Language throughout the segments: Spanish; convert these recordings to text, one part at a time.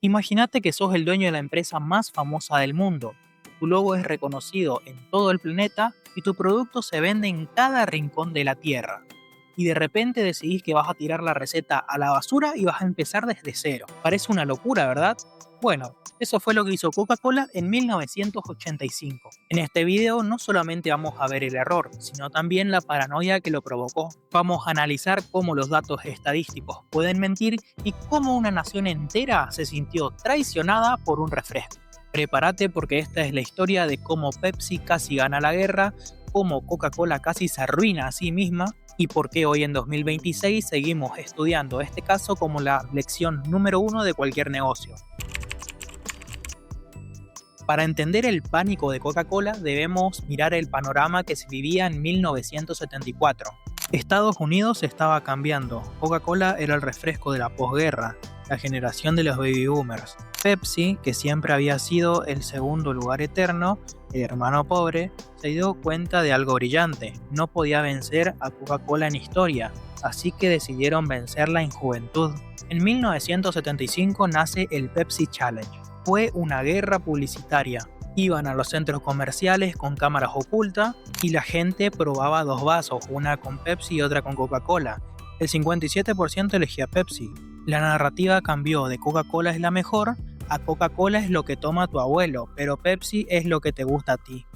Imagínate que sos el dueño de la empresa más famosa del mundo. Tu logo es reconocido en todo el planeta y tu producto se vende en cada rincón de la Tierra. Y de repente decidís que vas a tirar la receta a la basura y vas a empezar desde cero. Parece una locura, ¿verdad? Bueno, eso fue lo que hizo Coca-Cola en 1985. En este video no solamente vamos a ver el error, sino también la paranoia que lo provocó. Vamos a analizar cómo los datos estadísticos pueden mentir y cómo una nación entera se sintió traicionada por un refresco. Prepárate porque esta es la historia de cómo Pepsi casi gana la guerra, cómo Coca-Cola casi se arruina a sí misma y por qué hoy en 2026 seguimos estudiando este caso como la lección número 1 de cualquier negocio. Para entender el pánico de Coca-Cola debemos mirar el panorama que se vivía en 1974. Estados Unidos estaba cambiando. Coca-Cola era el refresco de la posguerra, la generación de los baby boomers. Pepsi, que siempre había sido el segundo lugar eterno, el hermano pobre, se dio cuenta de algo brillante. No podía vencer a Coca-Cola en historia, así que decidieron vencerla en juventud. En 1975 nace el Pepsi Challenge. Fue una guerra publicitaria. Iban a los centros comerciales con cámaras ocultas y la gente probaba dos vasos, una con Pepsi y otra con Coca-Cola. El 57% elegía Pepsi. La narrativa cambió de Coca-Cola es la mejor a Coca-Cola es lo que toma tu abuelo, pero Pepsi es lo que te gusta a ti.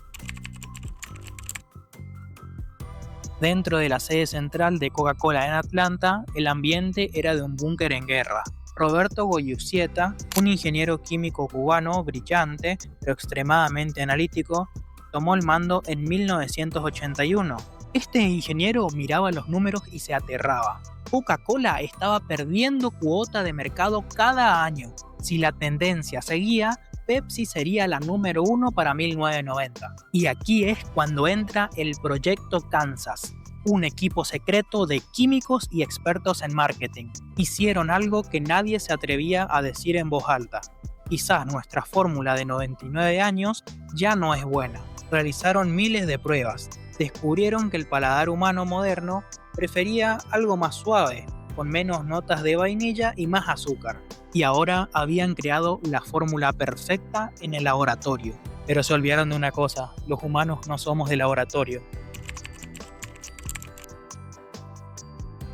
Dentro de la sede central de Coca-Cola en Atlanta, el ambiente era de un búnker en guerra. Roberto Goyucieta, un ingeniero químico cubano brillante pero extremadamente analítico, tomó el mando en 1981. Este ingeniero miraba los números y se aterraba. Coca-Cola estaba perdiendo cuota de mercado cada año. Si la tendencia seguía, Pepsi sería la número 1 para 1990. Y aquí es cuando entra el Proyecto Kansas, un equipo secreto de químicos y expertos en marketing. Hicieron algo que nadie se atrevía a decir en voz alta. Quizás nuestra fórmula de 99 años ya no es buena. Realizaron miles de pruebas. Descubrieron que el paladar humano moderno prefería algo más suave, con menos notas de vainilla y más azúcar. Y ahora habían creado la fórmula perfecta en el laboratorio. Pero se olvidaron de una cosa, los humanos no somos de laboratorio.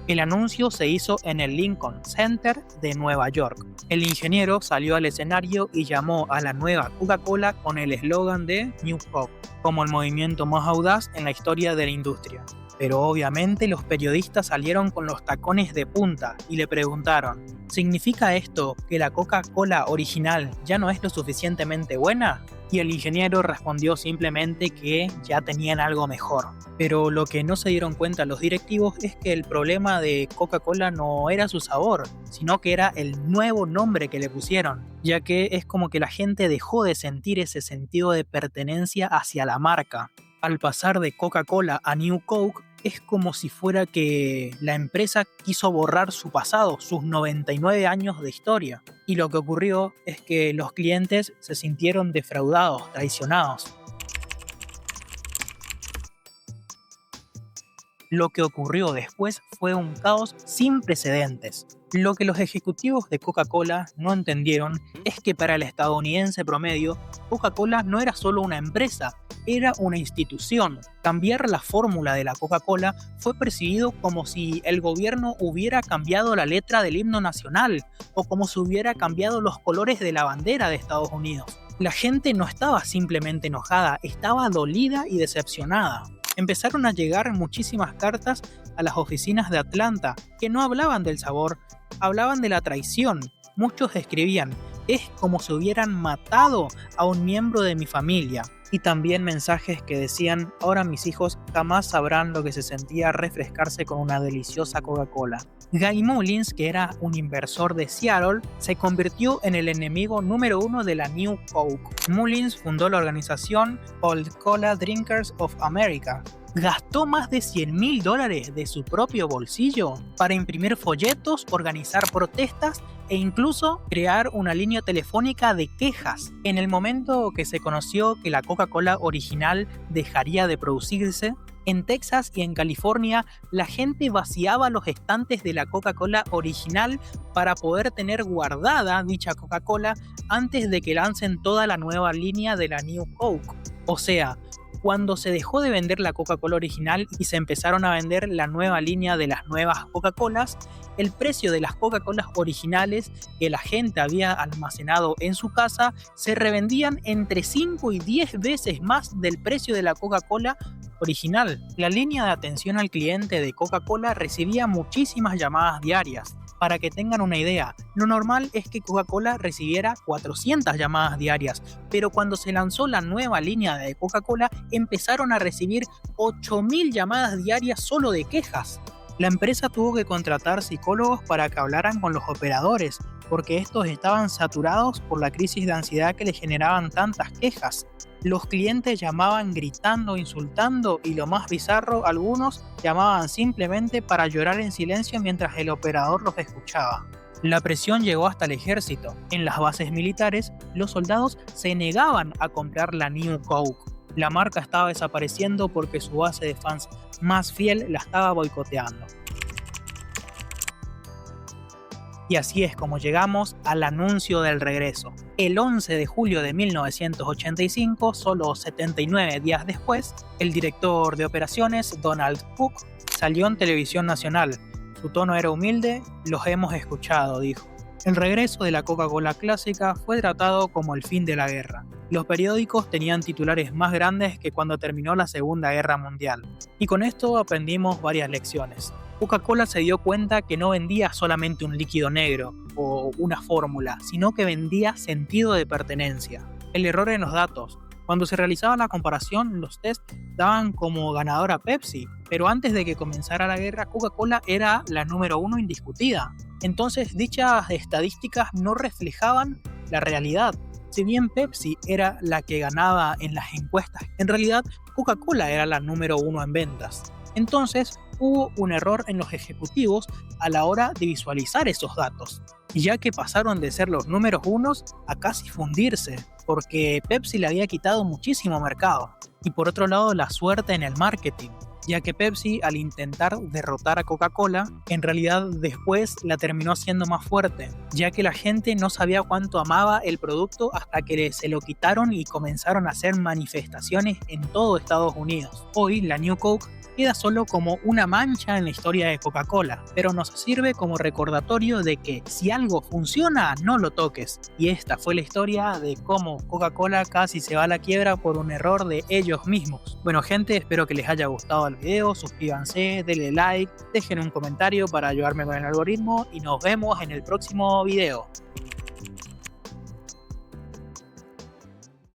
El anuncio se hizo en el Lincoln Center de Nueva York. El ingeniero salió al escenario y llamó a la nueva Coca-Cola con el eslogan de New Coke, como el movimiento más audaz en la historia de la industria. Pero obviamente los periodistas salieron con los tacones de punta y le preguntaron, ¿significa esto que la Coca-Cola original ya no es lo suficientemente buena? Y el ingeniero respondió simplemente que ya tenían algo mejor. Pero lo que no se dieron cuenta los directivos es que el problema de Coca-Cola no era su sabor, sino que era el nuevo nombre que le pusieron, ya que es como que la gente dejó de sentir ese sentido de pertenencia hacia la marca. Al pasar de Coca-Cola a New Coke, es como si fuera que la empresa quiso borrar su pasado, sus 99 años de historia. Y lo que ocurrió es que los clientes se sintieron defraudados, traicionados. Lo que ocurrió después fue un caos sin precedentes. Lo que los ejecutivos de Coca-Cola no entendieron es que para el estadounidense promedio, Coca-Cola no era solo una empresa, era una institución. Cambiar la fórmula de la Coca-Cola fue percibido como si el gobierno hubiera cambiado la letra del himno nacional o como si hubiera cambiado los colores de la bandera de Estados Unidos. La gente no estaba simplemente enojada, estaba dolida y decepcionada. Empezaron a llegar muchísimas cartas a las oficinas de Atlanta que no hablaban del sabor, hablaban de la traición. Muchos escribían, es como si hubieran matado a un miembro de mi familia. Y también mensajes que decían, ahora mis hijos jamás sabrán lo que se sentía refrescarse con una deliciosa Coca-Cola. Guy Mullins, que era un inversor de Seattle, se convirtió en el enemigo número 1 de la New Coke. Mullins fundó la organización Old Cola Drinkers of America. Gastó más de $100,000 de su propio bolsillo para imprimir folletos, organizar protestas e incluso crear una línea telefónica de quejas. En el momento que se conoció que la Coca-Cola original dejaría de producirse, En Texas y en California, la gente vaciaba los estantes de la Coca-Cola original para poder tener guardada dicha Coca-Cola antes de que lancen toda la nueva línea de la New Coke. O sea, cuando se dejó de vender la Coca-Cola original y se empezaron a vender la nueva línea de las nuevas Coca-Colas, el precio de las Coca-Colas originales que la gente había almacenado en su casa se revendían entre 5 y 10 veces más del precio de la Coca-Cola original. La línea de atención al cliente de Coca-Cola recibía muchísimas llamadas diarias. Para que tengan una idea, lo normal es que Coca-Cola recibiera 400 llamadas diarias, pero cuando se lanzó la nueva línea de Coca-Cola empezaron a recibir 8.000 llamadas diarias solo de quejas. La empresa tuvo que contratar psicólogos para que hablaran con los operadores, porque estos estaban saturados por la crisis de ansiedad que les generaban tantas quejas. Los clientes llamaban gritando, insultando y lo más bizarro, algunos llamaban simplemente para llorar en silencio mientras el operador los escuchaba. La presión llegó hasta el ejército. En las bases militares, los soldados se negaban a comprar la New Coke. La marca estaba desapareciendo porque su base de fans más fiel la estaba boicoteando. Y así es como llegamos al anuncio del regreso. El 11 de julio de 1985, solo 79 días después, el director de operaciones, Donald Cook, salió en televisión nacional. Su tono era humilde, los hemos escuchado, dijo. El regreso de la Coca-Cola clásica fue tratado como el fin de la guerra. Los periódicos tenían titulares más grandes que cuando terminó la Segunda Guerra Mundial. Y con esto aprendimos varias lecciones. Coca-Cola se dio cuenta que no vendía solamente un líquido negro o una fórmula, sino que vendía sentido de pertenencia. El error en los datos. Cuando se realizaba la comparación, los test daban como ganadora a Pepsi, pero antes de que comenzara la guerra, Coca-Cola era la número 1 indiscutida. Entonces, dichas estadísticas no reflejaban la realidad. Si bien Pepsi era la que ganaba en las encuestas, en realidad Coca-Cola era la número 1 en ventas. Entonces, hubo un error en los ejecutivos a la hora de visualizar esos datos, ya que pasaron de ser los números 1 a casi fundirse, porque Pepsi le había quitado muchísimo mercado. Y por otro lado, la suerte en el marketing, ya que Pepsi, al intentar derrotar a Coca-Cola, en realidad después la terminó haciendo más fuerte, ya que la gente no sabía cuánto amaba el producto hasta que se lo quitaron y comenzaron a hacer manifestaciones en todo Estados Unidos. Hoy la New Coke queda solo como una mancha en la historia de Coca-Cola, pero nos sirve como recordatorio de que si algo funciona, no lo toques. Y esta fue la historia de cómo Coca-Cola casi se va a la quiebra por un error de ellos mismos. Bueno gente, espero que les haya gustado el video, suscríbanse, denle like, dejen un comentario para ayudarme con el algoritmo y nos vemos en el próximo video.